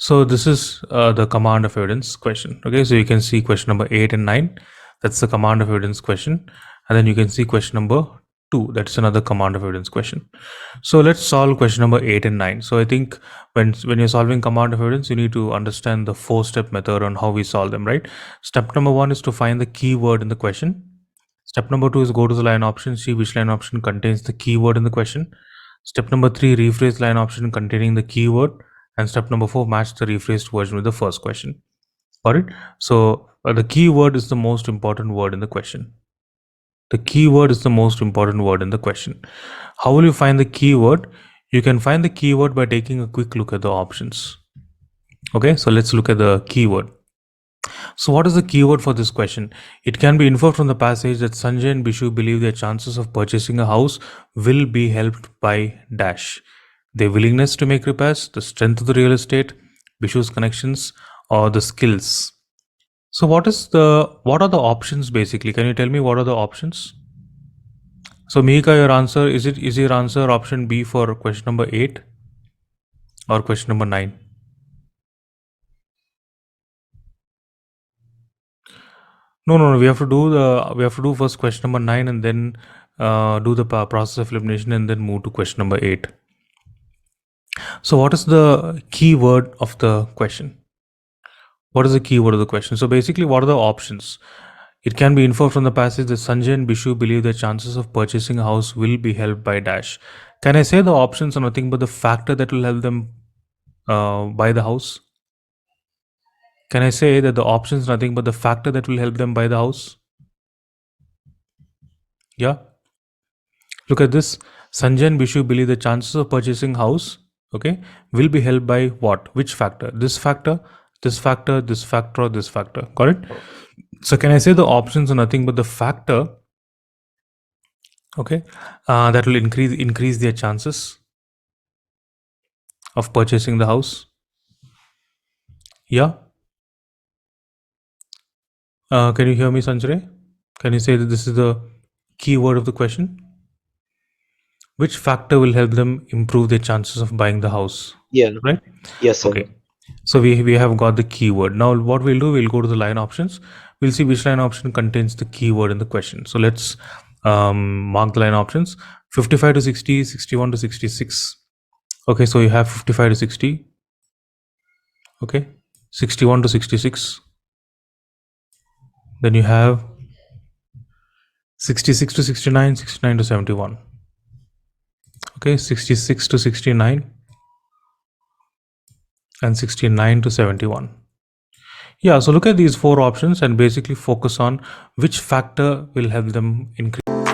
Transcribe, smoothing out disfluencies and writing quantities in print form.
So this is the command of evidence question. Okay, so you can see question number 8 and 9. That's the command of evidence question. And then you can see question number 2. That's another command of evidence question. So let's solve question number 8 and 9. So I think when you're solving command of evidence, you need to understand the 4-step method on how we solve them, right? Step number 1 is to find the keyword in the question. Step number 2 is go to the line option, see which line option contains the keyword in the question. Step number 3, rephrase line option containing the keyword. And step number 4, match the rephrased version with the first question. Got it? So the keyword is the most important word in the question. The keyword is the most important word in the question. How will you find the keyword? You can find the keyword by taking a quick look at the options. Okay, so let's look at the keyword. So what is the keyword for this question? It can be inferred from the passage that Sanjay and Bishu believe their chances of purchasing a house will be helped by dash. Their willingness to make repairs, the strength of the real estate, Bishu's connections, or the skills. So what are the options basically? Can you tell me what are the options? So Mihika, your answer is your answer option B for question number 8 or question number 9? No. We have to do first question number 9 and then do the process of elimination and then move to question number 8. So what is the keyword of the question? What is the keyword of the question? So basically, what are the options? It can be inferred from the passage that Sanjay and Bishu believe their chances of purchasing a house will be helped by dash. Can I say the options are nothing but the factor that will help them buy the house? Can I say that the options are nothing but the factor that will help them buy the house? Yeah. Look at this. Sanjay and Bishu believe the chances of purchasing house, okay, will be helped by what? Which factor? This factor, this factor, this factor, or this factor. Got it? So can I say the options are nothing but the factor, okay, that will increase their chances of purchasing the house? Yeah. Can you hear me, Sanjay? Can you say that this is the keyword of the question? Which factor will help them improve their chances of buying the house? Yeah. Right? Yes, sir. Okay. So we have got the keyword. Now what we'll do, we'll go to the line options. We'll see which line option contains the keyword in the question. So let's mark the line options. 55 to 60, 61 to 66. Okay, so you have 55 to 60. Okay, 61 to 66. Then you have 66 to 69, 69 to 71. Okay, 66 to 69 and 69 to 71. Yeah, so look at these 4 options and basically focus on which factor will help them increase.